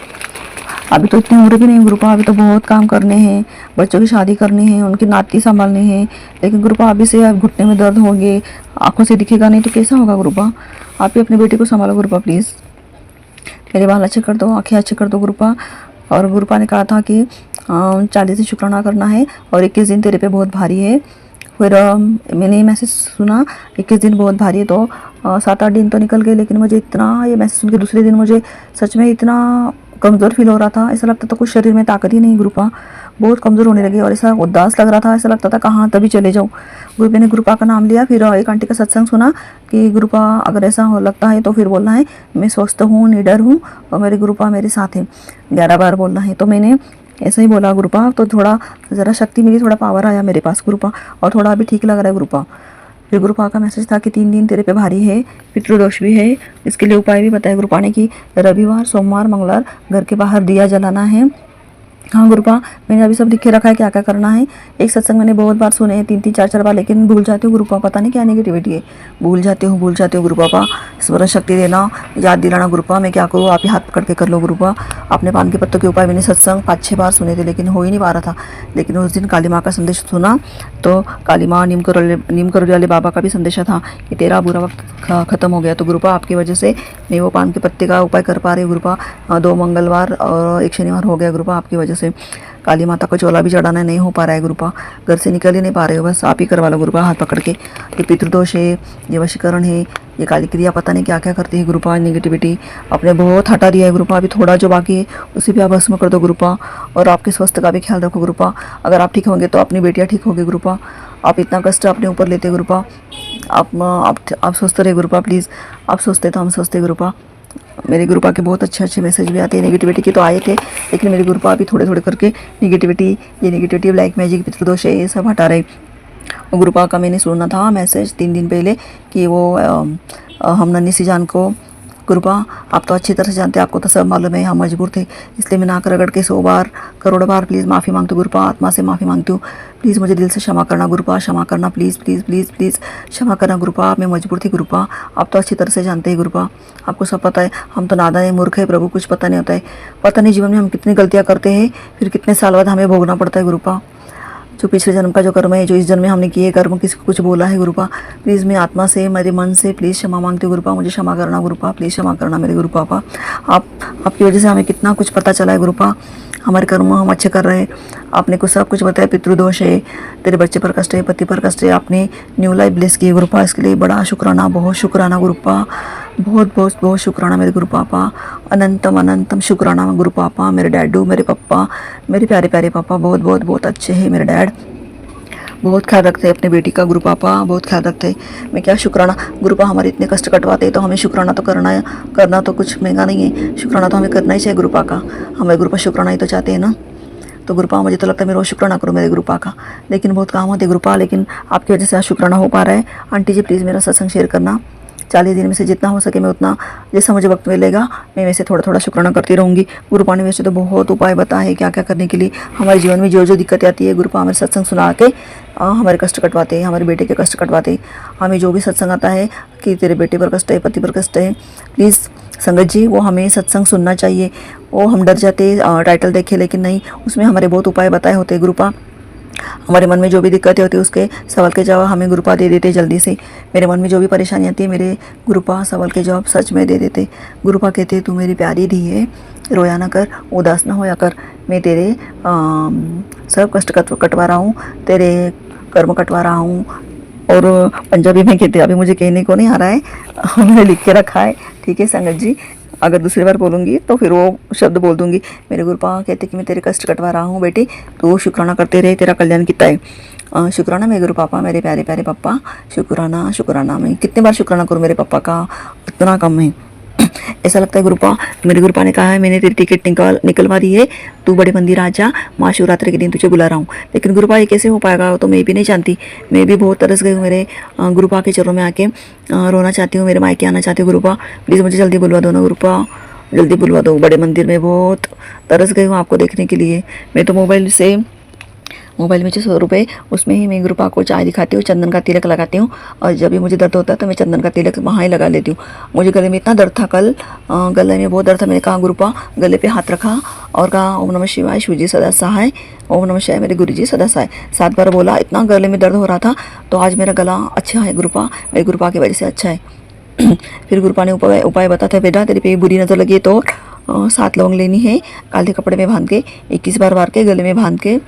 अभी तो इतनी उम्र भी नहीं गुरुपा, अभी तो बहुत काम करने हैं, बच्चों की शादी करनी है, उनकी नाती संभालनी है। लेकिन गुरुपा अभी से घुटने में दर्द होंगे, आंखों से दिखेगा नहीं तो कैसा होगा गुरुपा। आप ही अपनी बेटी को संभालो गुरुपा प्लीज़, मेरे बाल अच्छे कर दो, आंखें अच्छे कर दो गुरुपा। और गुरुपा ने कहा था कि 40 दिन शुक्राना करना है, और 21 दिन तेरे पे बहुत भारी है। फिर मैंने ये मैसेज सुना 21 दिन बहुत भारी है, तो 7-8 दिन तो निकल गए, लेकिन मुझे इतना ये मैसेज सुन के दूसरे दिन मुझे सच में इतना कमज़ोर फील हो रहा था, ऐसा लगता था कुछ शरीर में ताकत ही नहीं गुरुपा, बहुत कमज़ोर होने लगी, और ऐसा उदास लग रहा था, ऐसा लगता था कहाँ तभी चले जाऊँ। मैंने गुरुपा का नाम लिया, फिर एक आंटी का सत्संग सुना कि गुरुपा अगर ऐसा हो लगता है तो फिर बोलना है मैं स्वस्थ हूँ, निडर हूँ, और मेरे गुरुपा मेरे साथ हैं, 11 बार बोलना है। तो मैंने ऐसा ही बोला गुरुपा, तो थोड़ा ज़रा शक्ति मिली, थोड़ा पावर आया मेरे पास गुरुपा, और थोड़ा अभी ठीक लग रहा है गुरुपा। फिर गुरुपा का मैसेज था कि 3 दिन तेरे पे भारी है, पितृदोष भी है, इसके लिए उपाय भी बताया गुरुपा ने कि रविवार, सोमवार, मंगलवार घर के बाहर दिया जलाना है। हाँ गुरुपा, मैंने अभी सब लिखे रखा है क्या क्या करना है। एक सत्संग मैंने बहुत बार सुने हैं, 3-3, 4-4 बार, लेकिन भूल जाती हूँ गुरुपा, पता नहीं क्या नेगेटिविटी है, भूल जाती हूँ गुरुपा। स्मरण शक्ति देना, याद दिलाना गुरुपा, मैं क्या करूँ, आप ही हाथ पकड़ के कर लो गुरुपा। अपने पान के पत्तों के उपाय मैंने सत्संग 5-6 बार सुने थे, लेकिन हो ही नहीं पा रहा था। लेकिन उस दिन काली माँ का संदेश सुना, तो काली माँ नीम करोली वाले बाबा का भी संदेशा था कि तेरा बुरा वक्त ख़त्म हो गया। तो गुरुपा आपकी वजह से मैं वो पान के पत्ते का उपाय कर पा रही हूँ गुरुपा। 2 मंगलवार और 1 शनिवार हो गया गुरुपा, आपकी वजह से काली माता को चोला भी चढ़ाना नहीं हो पा रहा है गुरुपा, घर से निकल ही नहीं पा रहे हो, बस आप ही करवा लो गुरुपा हाथ पकड़ के। ये पितृदोष है, ये वशीकरण है, ये काली क्रिया पता नहीं क्या क्या करती है गुरुपा, नेगेटिविटी आपने बहुत हटा दिया है गुरुपा, अभी थोड़ा जो बाकी है उसे भी आप भस्म कर दो गुरुपा। और आपके स्वास्थ्य का भी ख्याल रखो गुरुपा, अगर आप ठीक होंगे तो अपनी बेटियाँ ठीक होगी गुरुपा। आप इतना कष्ट अपने ऊपर लेते गुरुपा, आप स्वस्थ रहे गुरुपा प्लीज़, आप सोचते तो हम सोचते गुरुपा। मेरे गुरुपा के बहुत अच्छे मैसेज भी आते हैं, नेगेटिविटी के तो आए थे, लेकिन मेरे गुरुपा अभी थोड़े थोड़े करके नेगेटिविटी ब्लैक मैजिक पितृदोष है ये सब हटा रहे। गुरुपा का मैंने सुना था मैसेज 3 दिन पहले कि वो हम नन्ही सी जान को, गुरुपा आप तो अच्छी तरह से जानते हैं, आपको तो सब मालूम है, हम मजबूर थे, इसलिए मैं नाक रगड़ के 100 बार करोड़ बार प्लीज़ माफ़ी मांगती हूँ गुरुपा, आत्मा से माफ़ी मांगती हूँ, प्लीज़ मुझे दिल से क्षमा करना गुरुपा, क्षमा करना प्लीज़ प्लीज़ प्लीज़ प्लीज़ क्षमा करना गुरुपा, मैं मजबूर थी गुरुपा, आप तो अच्छी तरह से जानते हैं गुरुपा, आपको सब पता है, हम तो नादान है, मूर्ख है प्रभु, कुछ पता नहीं होता है, पता नहीं जीवन में हम कितनी गलतियाँ करते हैं, फिर कितने साल बाद हमें भोगना पड़ता है गुरुपा। जो पिछले जन्म का जो कर्म है, जो इस जन्म में हमने किए कर्म, किसी को कुछ बोला है गुरुपा, प्लीज़ मैं आत्मा से, मेरे मन से प्लीज़ क्षमा मांगती हूँ गुरुपा, मुझे क्षमा करना गुरुपा, प्लीज़ क्षमा करना मेरे गुरु पापा। आपकी वजह से हमें कितना कुछ पता चला है गुरुपा, हमारे कर्म हम अच्छे कर रहे हैं, आपने कुछ सब कुछ बताया, पितृदोष है, तेरे बच्चे पर कष्ट है, पति पर कष्ट है, आपने न्यू लाइफ ब्लेस की है गुरुपा, इसके लिए बड़ा शुक्राना, बहुत शुक्राना गुरुपा, बहुत बहुत बहुत शुक्राना मेरे गुरु पापा, अनंतम अनंतम शुक्राना गुरु पापा, मेरे डैडू, मेरे पापा, मेरे प्यारे प्यारे पापा, बहुत बहुत बहुत अच्छे हैं मेरे डैड, बहुत ख्याल रखते हैं अपनी बेटी का गुरु पापा, बहुत ख्याल रखते हैं। मैं क्या शुक्राना, गुरु पापा हमारे इतने कष्ट कटवाते हैं तो हमें शुक्राना तो करना है, करना तो कुछ महंगा नहीं है, शुक्राना तो हमें करना ही चाहिए गुरु पापा का। हमारे गुरु पापा शुक्राना ही तो चाहते हैं ना। तो गुरुपा मुझे तो लगता है मैं रोज़ शुक्राना करूँ मेरे गुरुपा का, लेकिन बहुत काम होते गुरुपा, लेकिन आपकी वजह से आज शुक्राना हो पा रहा है। आंटी जी प्लीज़ मेरा सत्संग शेयर करना, 40 दिन में से जितना हो सके मैं उतना, जैसा मुझे वक्त मिलेगा मैं वैसे थोड़ा थोड़ा शुक्राना करती रहूँगी। गुरुपा ने वैसे तो बहुत उपाय बताए हैं क्या क्या करने के लिए। हमारे जीवन में जो जो दिक्कतें आती है गुरुपा हमारे सत्संग सुना के हमारे कष्ट कटवाते हैं, हमारे बेटे के कष्ट कटवाते हैं। हमें जो भी सत्संग आता है कि तेरे बेटे पर कष्ट है, पति पर कष्ट है, प्लीज़ संगत जी वो हमें सत्संग सुनना चाहिए। वो हम डर जाते टाइटल देखे, लेकिन नहीं, उसमें हमारे बहुत उपाय बताए होते हैं गुरुपा। हमारे मन में जो भी दिक्कतें होती है उसके सवाल के जवाब हमें गुरुपा दे देते जल्दी से। मेरे मन में जो भी परेशानी आती है मेरे गुरुपा सवाल के जवाब सच में दे देते। गुरुपा कहते तू मेरी प्यारी धी है, रोया ना कर, उदास ना होया कर, मैं तेरे सब कष्ट कटवा रहा हूँ, तेरे कर्म कटवा रहा हूँ। और पंजाबी में कहते अभी मुझे कहने को नहीं आ रहा है, मैंने लिख के रखा है, ठीक है संगत जी। अगर दूसरी बार बोलूँगी तो फिर वो शब्द बोल दूँगी। मेरे गुरुपा कहते कि मैं तेरे कष्ट कटवा रहा हूँ बेटी, तो शुक्राना करते रहे, तेरा कल्याण कितना है। शुक्राना मेरे गुरु पापा, मेरे प्यारे प्यारे पापा, शुक्राना शुक्राना। मैं कितने बार शुक्राना करूँ मेरे पापा का, इतना कम है। ऐसा लगता है गुरुपा, मेरे गुरुपा ने कहा है मैंने तेरी टिकट निकलवा दी है, तू बड़े मंदिर आ जा, महाशिवरात्रि के दिन तुझे बुला रहा हूँ। लेकिन गुरुपा ये कैसे हो पाएगा तो मैं भी नहीं जानती। मैं भी बहुत तरस गई हूँ मेरे गुरुपा के चरणों में आके, रोना चाहती हूँ, मेरे मायके आना चाहती हूँ। गुरुपा प्लीज़ मुझे जल्दी बुलवा दो ना गुरुपा, जल्दी बुलवा दो। बड़े मंदिर में बहुत तरस गई हूँ आपको देखने के लिए। मैं तो मोबाइल में जो 100 रुपये उसमें ही मैं गुरुपा को चाय दिखाती हूँ, चंदन का तिलक लगाती हूँ, और जब भी मुझे दर्द होता है तो मैं चंदन का तिलक वहाँ ही लगा लेती हूँ। मुझे गले में इतना दर्द था कल, गले में बहुत दर्द था। मैंने कहा गुरुपा, गले पे हाथ रखा और कहा ओम नमः शिवाय, शिव जी सदा सहाय, ओम नमः शिवाय मेरे गुरु जी सदा सहाय, 7 बार बोला। इतना गले में दर्द हो रहा था, तो आज मेरा गला अच्छा है गुरुपा, मेरे गुरुपा की वजह से अच्छा है। फिर गुरुपा ने उपाय बताया, बेटा तेरे पे बुरी नज़र लगी है तो 7 लौंग लेनी है, काले कपड़े में बांध के 21 बार के गले में बांध के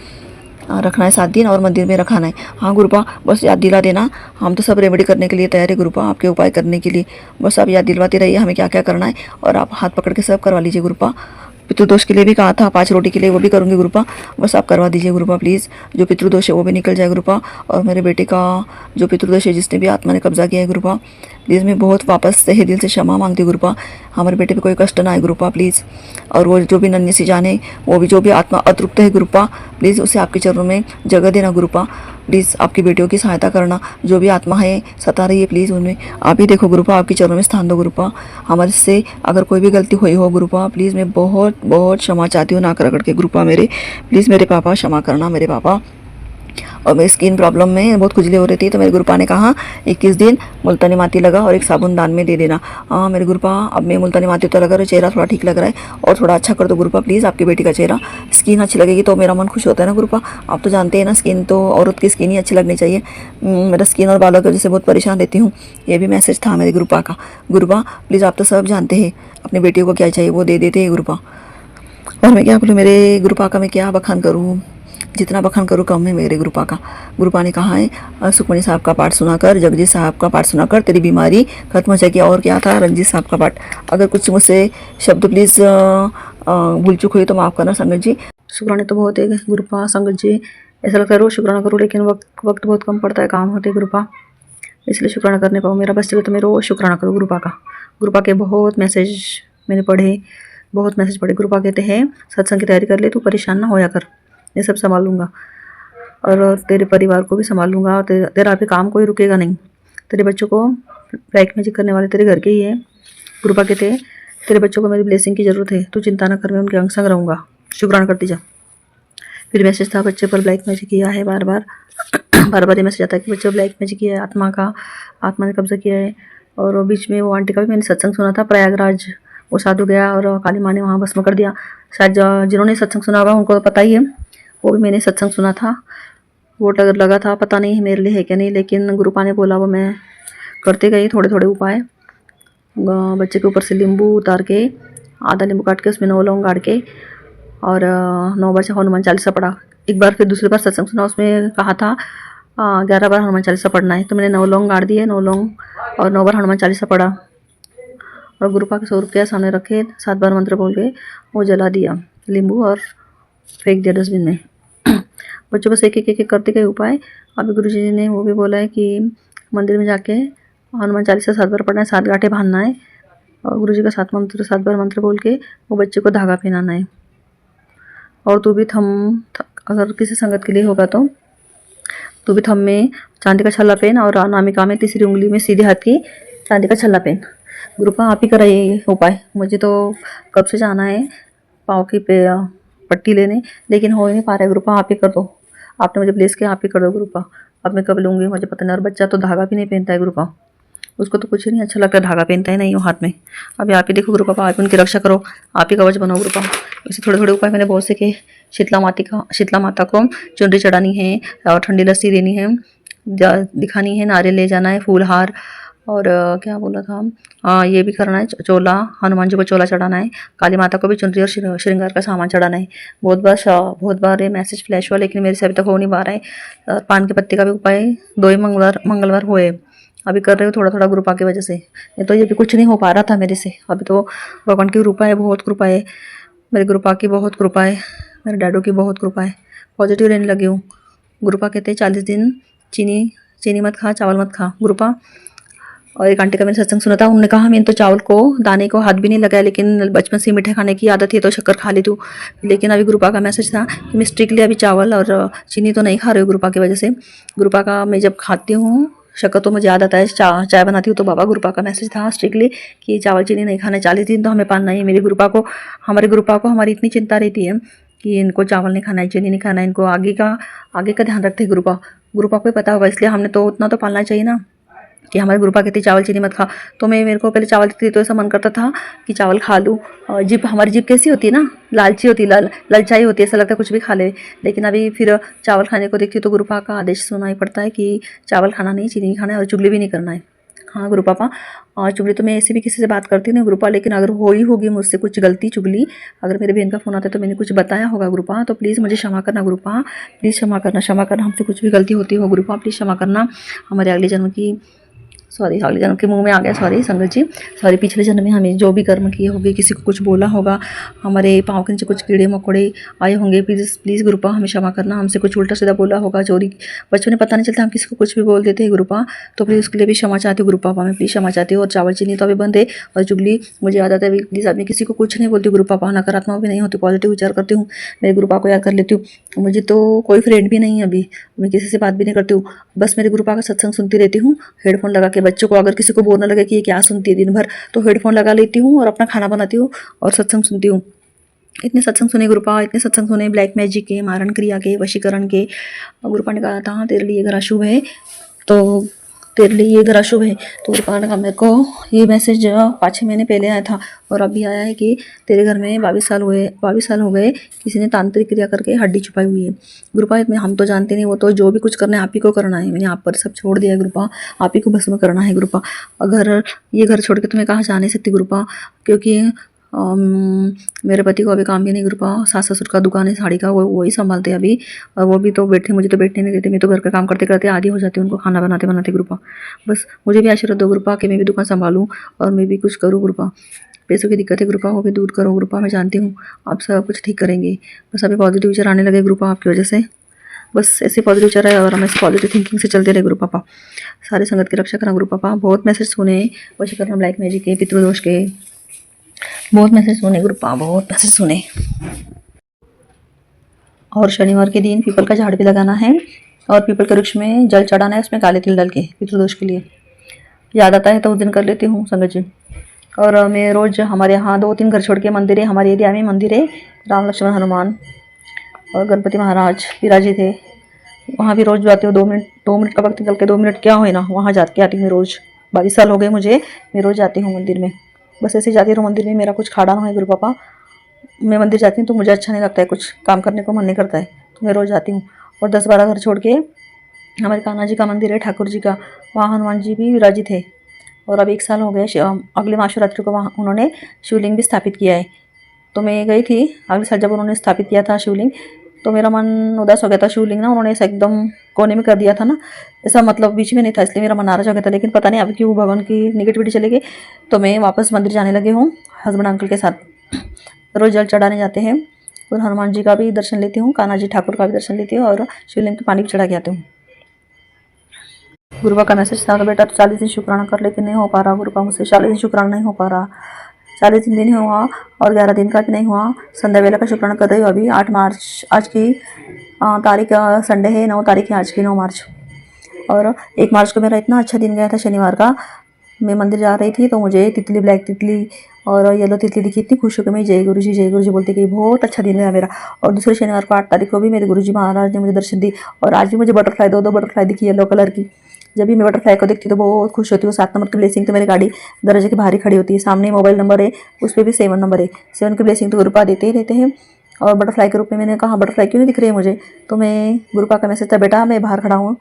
रखना है 7 दिन, और मंदिर में रखाना है। हाँ गुरुपा बस याद दिला देना, हम तो सब रेमेडी करने के लिए तैयार है गुरुपा, आपके उपाय करने के लिए। बस आप याद दिलवाते रहिए हमें क्या क्या करना है, और आप हाथ पकड़ के सब करवा लीजिए गुरुपा। पितृदोष के लिए भी कहा था, 5 रोटी के लिए वो भी करूँगी गुरुपा, बस आप करवा दीजिए गुरुपा प्लीज़। जो पितृदोष है वो भी निकल जाए गुरुपा, और मेरे बेटे का जो पितृदोष है जिसने भी आत्मा ने कब्जा किया है गुरुपा, प्लीज़ मैं बहुत वापस से दिल से क्षमा मांगती हूँ गुरुपा। हमारे बेटे पे कोई कष्ट ना आए गुरुपा प्लीज़। और वो जो भी नन्ही सी जाने, वो भी जो भी आत्मा अतृप्त है गुरुपा, प्लीज़ उसे आपके चरणों में जगह देना गुरुपा। प्लीज़ आपकी बेटियों की सहायता करना, जो भी आत्मा है सता रही है प्लीज़ उनमें आप ही देखो गुरुपा, आपके चरणों में स्थान दो गुरुपा। हमारे से अगर कोई भी गलती हुई हो गुरुपा, प्लीज़ मैं बहुत बहुत क्षमा चाहती हूँ नाक रगड़ के गुरुपा मेरे, प्लीज़ मेरे पापा क्षमा करना मेरे पापा। और मेरी स्किन प्रॉब्लम में बहुत खुजली हो रही थी, तो मेरे गुरुपा ने कहा 21 दिन मुल्तानी माटी लगा और एक साबुन दान में दे देना। हाँ मेरे गुरुपा, अब मैं मुल्तानी माटी तो लगा रहा, चेहरा थोड़ा ठीक लग रहा है, और थोड़ा अच्छा कर दो गुरुपा प्लीज़। आपकी बेटी का चेहरा, स्किन अच्छी लगेगी तो मेरा मन खुश होता है ना गुरुपा। आप तो जानते हैं ना, स्किन तो औरत की स्किन ही अच्छी लगनी चाहिए। मेरा स्किन और बालों की वजह से बहुत परेशान रहती हूँ, ये भी मैसेज था मेरे गुरुपा का। गुरुपा प्लीज़ आप तो सब जानते हैं अपनी बेटियों को क्या चाहिए वो दे देते हैं गुरुपा। और मैं क्या बोलूँ मेरे गुरुपा का, मैं क्या बखान करूँ, जितना बखान करूँ कम है मेरे गुरुपा का। गुरुपा ने कहा है सुखमणि साहब का पाठ सुनाकर, जगजीत साहब का पाठ सुनाकर तेरी बीमारी खत्म हो जाएगी। और क्या था, रंजीत साहब का पाठ। अगर कुछ मुझसे शब्द प्लीज़ भूल चुक हुई तो माफ़ करना संगत जी। शुक्राने तो बहुत है गुरुपा संगत जी, ऐसा लगता है रोज़ शुक्राना करूँ लेकिन वक्त बहुत कम पड़ता है, काम होते गुरुपा, इसलिए शुक्राना करने पाऊँ। मेरा बस चले तो मैं रोज़ शुक्राना करूँ गुरुपा का। गुरुपा के बहुत मैसेज मैंने पढ़े, बहुत मैसेज पढ़े। गुरुपा कहते हैं सत्संग की तैयारी कर ले, तू परेशान ना होया कर, ये सब संभाल लूँगा, और तेरे परिवार को भी संभाल लूँगा, और तेरा पे काम कोई रुकेगा नहीं। तेरे बच्चों को ब्लैक मैजिक करने वाले तेरे घर के ही है। गुरुपा कहते हैं तेरे बच्चों को मेरी ब्लेसिंग की ज़रूरत है, तू चिंता न कर, मैं उनके अंग संग रहूँगा, शुक्राना करती जा। फिर मैसेज था बच्चे पर ब्लैक मैजिक किया है, बार बार ये मैसेज आता है कि बच्चे पर ब्लैक मैजिक किया है, आत्मा ने कब्जा किया है। और बीच में वो आंटी का भी मैंने सत्संग सुना था, प्रयागराज वो साधु गया और काली माँ ने वहाँ भस्म कर दिया। शायद जिन्होंने सत्संग सुना होगा उनको पता ही है, वो भी मैंने सत्संग सुना था, वो डर लगा था, पता नहीं मेरे लिए है क्या नहीं, लेकिन गुरुपा ने बोला वो मैं करते गई थोड़े थोड़े उपाय। बच्चे के ऊपर से नींबू उतार के, आधा नींबू काट के उसमें 9 लौंग गाड़ के, और 9 बार हनुमान चालीसा पढ़ा। एक बार फिर दूसरी बार सत्संग सुना, उसमें कहा था 11 बार हनुमान चालीसा पढ़ना है, तो मैंने 9 लौंग गाड़ दिए, 9 लौंग और 9 बार हनुमान चालीसा पढ़ा, और गुरुपा के 100 रुपया सामने रखे, 7 बार मंत्र बोल के वो जला दिया नींबू और फेंक दिया डस्टबिन में। बच्चों बस एक एक एक एक करते गए उपाय। अभी गुरुजी ने वो भी बोला है कि मंदिर में जाके हनुमान चालीसा 7 बार पढ़ना है, 7 गांठें बांधना है और गुरुजी का 7 बार मंत्र बोल के वो बच्चे को धागा पहनाना है। और तू भी अगर किसी संगत के लिए होगा तो तू भी थंब में चांदी का छल्ला पहन और अनामिका में तीसरी उंगली में सीधे हाथ की चांदी का छल्ला पहन। गुरुपा आप ही कराइए ये उपाय। मुझे तो कब से जाना है पाँव की पट्टी लेने, लेकिन हो ही नहीं पा रहा है। गुरुपा आप ही कर दो, आपने मुझे ब्लेस किया, आप ही कर दो गुरुपा। अब मैं कब लूँगी मुझे पता नहीं। और बच्चा तो धागा भी नहीं पहनता है गुरुपा, उसको तो कुछ ही नहीं अच्छा लगता, धागा पहनता है नहीं वो हाथ में। अभी आप ही देखो गुरुपा, आप ही उनकी रक्षा करो, आप ही कवच बनाओ गुरुपा। ऐसे थोड़े थोड़े उपाय मैंने बहुत से के। शीतला माता को चुनरी चढ़ानी है और ठंडी लस्सी देनी है, दिखानी है, नारियल ले जाना है, फूल हार और क्या बोला था, ये भी करना है, चोला, हनुमान जी को चोला चढ़ाना है, काली माता को भी चुनरी और श्रृंगार का सामान चढ़ाना है। बहुत बार ये मैसेज फ्लैश हुआ लेकिन मेरे से अभी तक हो नहीं पा रहा है। पान के पत्ते का भी उपाय 2 ही मंगलवार हुए, अभी कर रही हूँ थोड़ा थोड़ा ग्रुपा की वजह से। नहीं तो ये भी कुछ नहीं हो पा रहा था मेरे से। अभी तो भगवान की कृपा है, बहुत कृपा है, मेरे गुरुपा की बहुत कृपा है, मेरे डैडो की बहुत कृपा है, पॉजिटिव रहने लगी हूँ। गुरुपा कहते हैं 40 दिन चीनी मत खा, चावल मत खा गुरुपा। और एक आंटी का मैंने सत्संग सुना था, उन्होंने कहा मैंने तो चावल को दाने को हाथ भी नहीं लगाया, लेकिन बचपन से मीठे खाने की आदत है तो शक्कर खा लेती हूँ। लेकिन अभी गुरुपा का मैसेज था कि मैं स्ट्रिक्टली अभी चावल और चीनी तो नहीं खा रही हूँ गुरुपा की वजह से। गुरुपा का मैं जब खाती हूँ शक्कर तो मुझे याद आता है, चाय बनाती हूँ तो बाबा गुरुपा का मैसेज था स्ट्रिक्टली कि चावल चीनी नहीं खाना, 40 दिन तो हमें पालना है। हमारे गुरुपा को हमारी इतनी चिंता रहती है कि इनको चावल नहीं खाना है, चीनी नहीं खाना है, इनको आगे का ध्यान रखते हैं गुरुपा को पता होगा, इसलिए हमने तो उतना तो पालना चाहिए ना कि हमारे गुरुपा कहती चावल चीनी मत खा। तो मेरे को पहले चावल थी तो ऐसा मन करता था कि चावल खा लूँ। हमारी जीभ कैसी होती है ना, लालची होती है, ललचाई होती है, ऐसा लगता है कुछ भी खा ले। लेकिन अभी फिर चावल खाने को देखती हूँ तो गुरुपा का आदेश सुनाई पड़ता है कि चावल खाना नहीं, चीनी नहीं खाना है और चुगली भी नहीं करना है। हाँ गुरु पापा, और चुगली तो मैं ऐसे भी किसी से बात करती नहीं गुरुपा, लेकिन अगर होगी मुझसे कुछ गलती चुगली, अगर मेरे बहन का फ़ोन आता है तो मैंने कुछ बताया होगा गुरुपा, तो प्लीज़ मुझे क्षमा करना गुरुपा, प्लीज़ क्षमा करना, हमसे कुछ भी गलती होती हो गुरुपा, प्लीज़ क्षमा करना। हमारे अगले जन्म के मुंह में आ गया, सॉरी संगत जी, सॉरी। पिछले जन्म में हमें जो भी कर्म किए होंगे, किसी को कुछ बोला होगा, हमारे पाँव के नीचे कुछ कीड़े मकोड़े आए होंगे, प्लीज़ गुरुपा हमें क्षमा करना। हमसे कुछ उल्टा सीधा बोला होगा, चोरी बच्चों ने पता नहीं चलता, हम किसी को कुछ भी बोल देते हैं गुरुपा, तो प्लीज़ उसके लिए भी क्षमा चाहती हूँ गुरुपा, मैं प्लीज़ क्षमा चाहती हूँ। और चावल चीनी तो अभी बंद है, और चुगली मुझे याद आता है प्लीज़, मैं किसी को कुछ नहीं बोलती गुरुपा, नकारात्मक भी नहीं होती, पॉजिटिव विचार करती हूँ, मेरे गुरुपा को याद कर लेती हूँ। मुझे तो कोई फ्रेंड भी नहीं है अभी, मैं किसी से बात भी नहीं करती हूँ, बस मेरे गुरुपा का सत्संग सुनती रहती हूँ हेडफोन लगा के। बच्चों को अगर किसी को बोलने लगे कि ये क्या सुनती है दिन भर, तो हेडफोन लगा लेती हूँ और अपना खाना बनाती हूँ और सत्संग सुनती हूँ। इतने सत्संग सुने गुरुपा, इतने सत्संग सुने, ब्लैक मैजिक के, मारण क्रिया के, वशीकरण के। गुरुपा ने कहा था तेरे लिए घर अशुभ है, तो तेरे लिए ये घर अशुभ है। तो गुरुपा ने कहा मेरे को ये मैसेज 5-6 महीने पहले आया था और अभी आया है कि तेरे घर में 22 साल हो गए किसी ने तांत्रिक क्रिया करके हड्डी छुपाई हुई है। गुरुपा इसमें हम तो जानते नहीं, वो तो जो भी कुछ करना है आप ही को करना है, मैंने आप पर सब छोड़ दिया है गुरुपा, आप ही को भस्म करना है गुरुपा। अगर ये घर छोड़ के तुम्हें कहाँ जा नहीं सकती गुरुपा, क्योंकि मेरे पति को अभी काम भी नहीं गुरुपा, सास ससुर का दुकान है साड़ी का, वो वही संभालते हैं अभी, और वो भी तो मुझे तो बैठने नहीं देते, मैं तो घर का काम करते करते आधी हो जाती हूँ उनको खाना बनाते बनाते गुरुपा। बस मुझे भी आशीर्वाद दो गुरुपा कि मैं भी दुकान संभालूँ और मैं भी कुछ करूँ गुरुपा। पैसों की दिक्कत है गुरुपा, वो भी दूर करो गुरुपा, मैं जानती हूँ आप सब कुछ ठीक करेंगे। बस अभी पॉजिटिव विचार आने लगे गुरुपा आपकी वजह से, बस ऐसे पॉजिटिव विचार है और हम ऐसे पॉजिटिव थिंकिंग से चलते रहे गुरु पापा। सारे संगत की रक्षा करना गुरु पापा। बहुत मैसेज सुने वशीकरण, ब्लैक मैजिक के, पितृदोष के, बहुत मैसेज सुने गुरु पापा, बहुत मैसेज सुने। और शनिवार के दिन पीपल का झाड़ भी लगाना है और पीपल के वृक्ष में जल चढ़ाना है, उसमें काले तिल डाल के, पितृदोष के लिए। याद आता है तो उस दिन कर लेती हूँ संगत जी। और मैं रोज़ हमारे यहाँ 2-3 घर छोड़ के मंदिर है, हमारे एरिया में मंदिर है, राम लक्ष्मण हनुमान और गणपति महाराज विराजित थे, वहाँ भी रोज़ जाती हूँ। 2 मिनट का वक्त निकल के, 2 मिनट क्या हुए ना, वहाँ जाके आती हूँ रोज़। 22 साल हो गए मुझे, मैं रोज़ जाती हूँ मंदिर में, बस ऐसे जाती रहूँ मंदिर में। मेरा कुछ खाड़ा ना है गुरु पापा, मैं मंदिर जाती हूँ तो मुझे अच्छा नहीं लगता है, कुछ काम करने को मन नहीं करता है, तो मैं रोज़ जाती हूँ। और 10-12 घर छोड़ के हमारे कान्हा जी का मंदिर है, ठाकुर जी का, वहाँ हनुमान जी भी विराजित है। और अब 1 साल हो गए, अगले महाशिवरात्रि को वहाँ उन्होंने शिवलिंग भी स्थापित किया है। तो मैं गई थी अगले साल जब उन्होंने स्थापित किया था शिवलिंग, तो मेरा मन उदास हो गया था। शिवलिंग ना उन्होंने ऐसा एकदम कोने में कर दिया था ना, ऐसा मतलब बीच में नहीं था, इसलिए मेरा मन नाराज हो गया था। लेकिन पता नहीं अब क्यों भगवान की निगेटिविटी चली गई, तो मैं वापस मंदिर जाने लगे हूँ हस्बैंड अंकल के साथ। रोज़ जल चढ़ाने जाते हैं और हनुमान जी का भी दर्शन लेती हूँ, कान्हा जी ठाकुर का भी दर्शन लेती हूँ और शिवलिंग पे पानी भी चढ़ा के आती हूँ। गुरुबा का मैसेज था, तो बेटा तो 40 दिन शुक्राना कर, लेकिन नहीं हो पा रहा गुरुबा मुझसे, 40 दिन शुक्राना नहीं हो पा रहा, 40 दिन नहीं हुआ और 11 दिन का भी नहीं हुआ। संध्या वेला का शुक्राना कर रही हूँ अभी। 8 मार्च आज की तारीख, संडे है, 9 तारीख है आज की, 9 मार्च। और 1 मार्च को मेरा इतना अच्छा दिन गया था शनिवार का। मैं मंदिर जा रही थी तो मुझे तितली, ब्लैक तितली और येलो तितली दिखी, इतनी खुश होकर मैं जय गुरु जी बोलते गई। बहुत अच्छा दिन गया मेरा। और दूसरे शनिवार को 8 तारीख को भी मेरे गुरुजी महाराज ने मुझे दर्शन दी और आज भी मुझे बटरफ्लाई, दो बटरफ्लाई दिखी येलो कलर की। जब भी मैं बटरफ्लाई को देखती तो बहुत खुश होती हूँ। 7 नंबर की ब्लेसिंग तो मेरी गाड़ी दरवाजे के बाहर ही खड़ी होती है, सामने मोबाइल नंबर है, उस पर भी 7 नंबर है। 7 की ब्लेसिंग तो गुरुपा देते ही रहते हैं। और बटरफ्लाई के रूप में मैंने कहा बटरफ्लाई क्यों नहीं दिख रही है मुझे, तो मैं गुरुपा का मैसेज था, बेटा मैं बाहर खड़ा हूँ,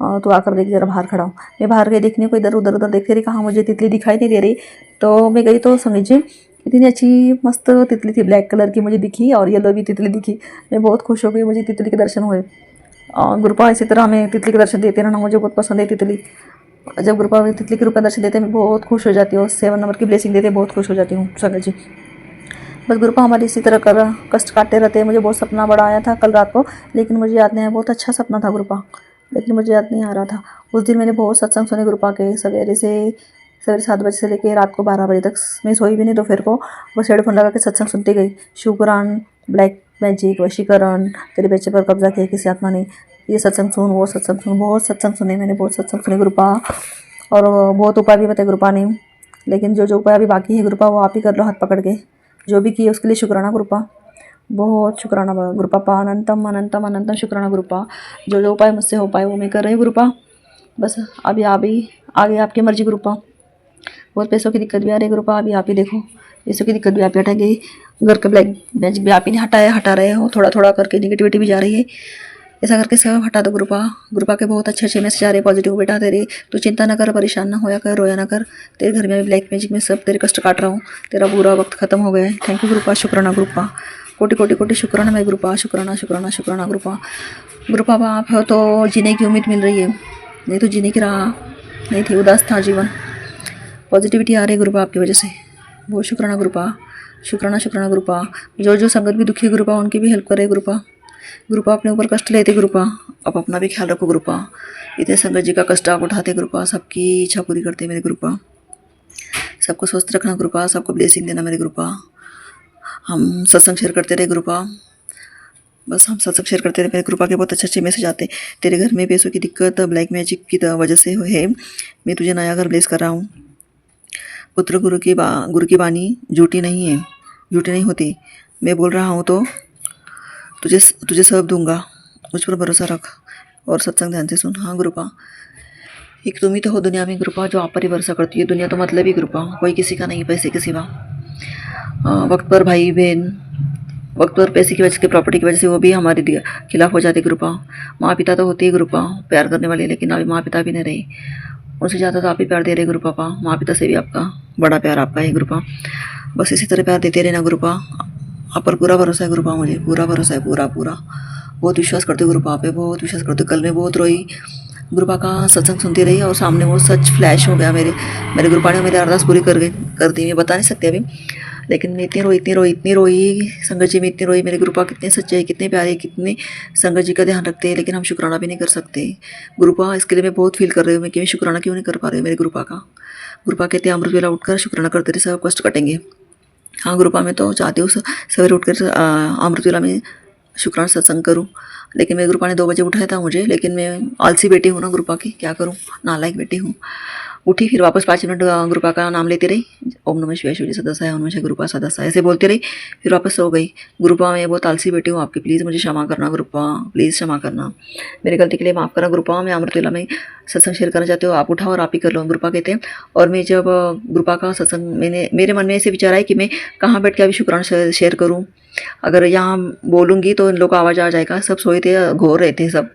तो आकर देख, जरा बाहर खड़ा हूँ। मैं बाहर गई देखने को, इधर उधर देखते रही, कहाँ मुझे तितली दिखाई नहीं दे रही। तो मैं गई तो समझिए इतनी अच्छी मस्त तितली थी, ब्लैक कलर की मुझे दिखी और येलो भी तितली दिखी। मैं बहुत खुश हो गई, मुझे तितली के दर्शन हुए। गुरुपा इसी तरह हमें तितली के दर्शन देते रहना, मुझे बहुत पसंद है तितली। जब गुरुपा में तितली के रूप में दर्शन देते हैं मैं बहुत खुश हो जाती हूँ। 7 नंबर की ब्लेसिंग देते बहुत खुश हो जाती हूँ संगत जी। बस गुरुपा हमारी इसी तरह कर कष्ट काटते रहते हैं। मुझे बहुत सपना बड़ा आया था कल रात को, लेकिन मुझे याद नहीं आया। बहुत अच्छा सपना था गुरुपा, लेकिन मुझे याद नहीं आ रहा था। उस दिन मैंने बहुत सत्संग सुने गुरुपा के, सवेरे 7 बजे से लेकर रात को 12 बजे तक। मैं सोई भी नहीं दोपहर को, बस हेडफोन लगा के सत्संग सुनती गई। शिवपुराण, ब्लैक मैजिक, वशीकरण, तेरे बच्चे पर कब्जा किया किसी आत्मा ने, ये सत्संग सुन, वो सत्संग सुन, बहुत सत्संग सुने मैंने, बहुत सत्संग सुने गुरुपा। और बहुत उपाय भी बताए गुरुपा ने, लेकिन जो उपाय अभी बाकी है गुरुपा वो आप ही कर लो हाथ पकड़ के। जो भी किए उसके लिए शुक्राना गुरुपा, बहुत शुक्राना गुरुपा। अनंतम अनंतम अनंतम शुक्राना गुरुपा। जो उपाय मुझसे हो पाए वो मैं कर रही हूँ गुरुपा। बस अभी आप ही आगे आपकी मर्जी गुरुपा। बहुत पैसों की दिक्कत भी आ रही है गुरुपा, अभी आप ही देखो, पैसों की दिक्कत भी आप ही हटाएंगे। घर का ब्लैक मैजिक भी आप ही नहीं हटा रहे हो, थोड़ा थोड़ा करके निगेटिविटी भी जा रही है। ऐसा करके सब हटा दो गुरुपा। गुरुपा के बहुत अच्छे मैसेज आ रहे हैं पॉजिटिव। बेटा तेरे तू चिंता ना कर, परेशान ना होया कर, रोया ना कर। तेरे घर में भी ब्लैक मैजिक में सब तेरे कष्ट काट रहा हूँ, तेरा बुरा वक्त खत्म हो गया है। थैंक यू गुरुपा, शुक्राना गुरुपा, कोटि कोटि कोटि शुक्राना मैं गुरुपा, शुक्राना शुक्राना शुक्राना गुरुपा। गुरुपा आप हो तो जीने की उम्मीद मिल रही है, नहीं तो जीने की राह नहीं थी, उदास था जीवन। पॉजिटिविटी आ रही है गुरुपा आपकी वजह से, बहुत शुक्राना गुरुपा, शुक्राना शुक्राना गुरुपा। जो संगत भी दुखी है गुरुपा उनकी भी हेल्प करे गुरुपा। गुरुपा अपने ऊपर कष्ट लेते गुरुपा, आप अपना भी ख्याल रखो गुरुपा। इतने संगत जी का कष्ट आप उठाते गुरुपा, सबकी इच्छा पूरी करते मेरे गुरुपा। सबको स्वस्थ रखना गुरुपा, सबको ब्लेसिंग देना मेरे गुरुपा। हम सत्संग शेयर करते रहे गुरुपा, बस हम सत्संग शेयर करते रहे मेरे गुरुपा के। बहुत अच्छे मैसेज आते। तेरे घर में पैसों की दिक्कत ब्लैक मैजिक की वजह से है, मैं तुझे नया घर ब्लेस कर रहा हूँ। पुत्र गुरु की वाणी झूठी नहीं है, झूठी नहीं होती। मैं बोल रहा हूँ तो तुझे सब दूंगा, मुझ पर भरोसा रख और सत्संग ध्यान से सुन। हाँ गुरुपा, एक तुम ही तो हो दुनिया में गुरुपा जो आप पर ही भरोसा करती है। दुनिया तो मतलब ही गुरुपा, कोई किसी का नहीं, पैसे के सिवा। वक्त पर भाई बहन, वक्त पर पैसे की वजह से, प्रॉपर्टी की वजह से वो भी हमारे खिलाफ हो जाते गुरुपा। माँ पिता तो होते ही गुरुपा प्यार करने वाले, लेकिन अभी माँ पिता भी नहीं रहे, उनसे ज़्यादा तो आप ही प्यार दे रहे गुरुपा। माँ पिता से भी आपका बड़ा प्यार आपका है गुरुपा। बस इसी तरह प्यार देते रहना गुरुपा। आप पर पूरा भरोसा है गुरुपा, मुझे पूरा भरोसा है, पूरा बहुत विश्वास करते गुरुपा पे, बहुत विश्वास करते। कल मैं बहुत रोई गुरुपा का सत्संग सुनती रही और सामने वो सच फ्लैश हो गया। मेरे गुरुपा ने मेरी अरदास पूरी कर दी। मैं बता नहीं सकती अभी, लेकिन मैं इतनी रोई संगत जी में, इतनी रोई। मेरे गुरुपा कितने सच्चे हैं, कितने प्यारे, कितने संगत जी का ध्यान रखते हैं, लेकिन हम शुक्राना भी नहीं कर सकते गुरुपा। इसके लिए मैं बहुत फील कर रही हूँ, मैं क्यों शुक्राना क्यों नहीं कर पा रही हूँ मेरे गुरुपा का। गुरुपा कहते हैं अमृत वेला उठकर शुक्राना करते रहे, सब कष्ट कटेंगे। हाँ गुरुपा मैं तो चाहती हूँ सवेरे उठकर अमृत वेला में शुक्राना सत्संग करूँ, लेकिन मेरे गुरुपा ने 2 बजे उठाया था मुझे, लेकिन मैं आलसी बेटी हूँ ना गुरुपा की, क्या करूँ, नालायक बेटी हूँ। उठी, फिर वापस 5 मिनट गुरुपा का नाम लेती रही, ओम नमः शिवाय शिवजी सदस्य ओम नमः गुरुपा सदस्य ऐसे बोलती रही, फिर वापस सो गई। गुरुपा मैं बहुत आलसी बेटी हूँ आपकी, प्लीज़ मुझे क्षमा करना गुरुपा, प्लीज़ क्षमा करना, मेरी गलती के लिए माफ़ करना गुरुपा। मैं अमृत वेला में सत्संग शेयर करना चाहती हूँ, आप उठाओ और आप ही कर लो गुरुपा कहते हैं। और मैं जब गुरुपा का सत्संग, मेरे मन में ऐसे विचार आए कि मैं कहाँ बैठ के अभी शुक्राना शेयर करूँ। अगर यहाँ बोलूँगी तो इन लोगों को आवाज़ आ जाएगा, सब सोए थे, घोर रहे थे सब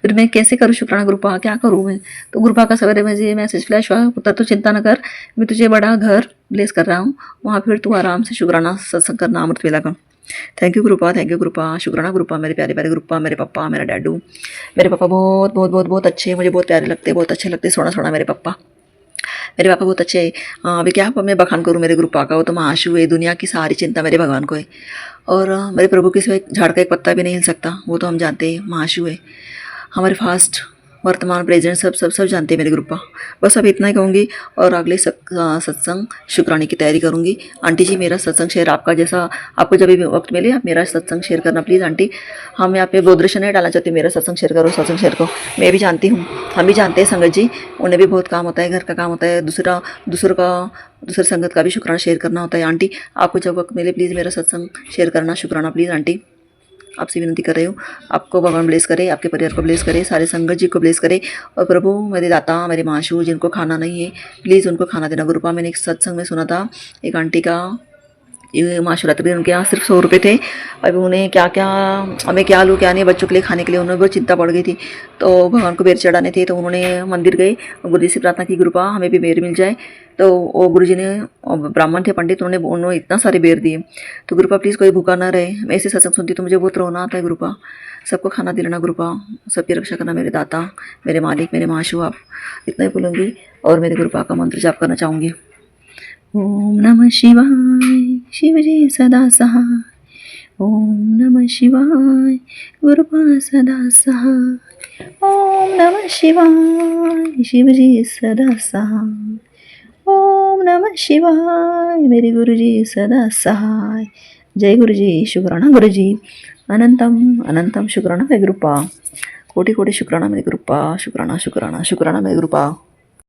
फिर मैं कैसे करूँ शुक्राना गुरुपा, क्या करूँ मैं। तो गुरुपा का सवेरे मुझे मैसेज फ्लैश हुआ, पुत्र तो चिंता न कर, मैं तुझे बड़ा घर ब्लेस कर रहा हूँ, वहाँ फिर तू आराम से शुक्राना सत्संग करना अमृत वेला का। थैंक यू गुरुपा, शुक्राना गुरुपा, मेरे प्यारे प्यारे गुरुपा, मेरे पापा, मेरा डैडू। मेरे पापा बहुत अच्छे हैं, मुझे बहुत प्यारे लगते हैं, बहुत अच्छे लगते हैं, सोना मेरे पापा। मेरे पापा बहुत अच्छे हैं। अभी क्या मैं बखान करूँ मेरे गुरु पापा का, वो तो महाशु है, दुनिया की सारी चिंता मेरे भगवान को है। और मेरे प्रभु के सिवा झाड़ का एक पत्ता भी नहीं हिल सकता, वो तो हम जानते हैं, महाशु है। हमारे फास्ट वर्तमान प्रेजेंट सब सब सब जानते हैं मेरे ग्रुप का। बस अब इतना ही कहूँगी और अगले सत्संग शुक्राने की तैयारी करूँगी। आंटी जी मेरा सत्संग शेयर आपका जैसा आपको जब भी वक्त मिले आप मेरा सत्संग शेयर करना प्लीज़ आंटी। हम यहाँ पे बोधरेशन नहीं डालना चाहती, मेरा सत्संग शेयर करो, सत्संग शेयर करो। मैं भी जानती हूँ, हम भी जानते हैं संगत जी, उन्हें भी बहुत काम होता है, घर का काम होता है, दूसरे संगत का भी शुक्राना शेयर करना होता है। आंटी आपको जब वक्त मिले प्लीज़ मेरा सत्संग शेयर करना, शुक्राना प्लीज़ आंटी। आपसे विनती कर रही हूँ, आपको भगवान ब्लेस करे, आपके परिवार को ब्लेस करे, सारे संगत जी को ब्लेस करे। और प्रभु मेरे दाता मेरे माशू जिनको खाना नहीं है प्लीज़ उनको खाना देना। गुरुपा मैंने एक सत्संग में सुना था एक आंटी का ये महाशिवरात्रि उनके यहाँ सिर्फ 100 रुपये थे। अभी उन्हें क्या क्या हमें क्या लूँ क्या नहीं बच्चों के लिए खाने के लिए उन्हें बहुत चिंता पड़ गई थी। तो भगवान को बेर चढ़ाने थे तो उन्होंने मंदिर गए और गुरु जी से प्रार्थना की गुरुपा हमें भी बेर मिल जाए। तो वो गुरु जी ने ब्राह्मण थे पंडित, उन्होंने इतना सारे बेर दिए। तो गुरुपा प्लीज़ कोई भूखा ना रहे। मैं ऐसे सत्संग सुनती तो मुझे बहुत रोना आता है गुरुपा। सबको खाना दिलाना गुरुपा, सबकी रक्षा करना मेरे दाता मेरे मालिक मेरे महाशु। आप इतना ही बोलूँगी और मेरे गुरुपा का मंत्र जाप करना चाहूँगी। ओम नमः शिवाय शिवजी सदा सहाय। ओम नमः शिवाय गुरुपा सदा सहाय। ओम नमः शिवाय शिवजी सदा सहाय। ओम नमः शिवाय मेरे गुरुजी सदा सहाय। जय गुरुजी, शुक्राना गुरुजी, अनंतम अनंतम शुक्राना मेरे गुरुपा, कोटि कोटि शुक्राना मेरे गुरुपा, शुक्राना शुक्राना शुक्राना मेरे गुरुपा।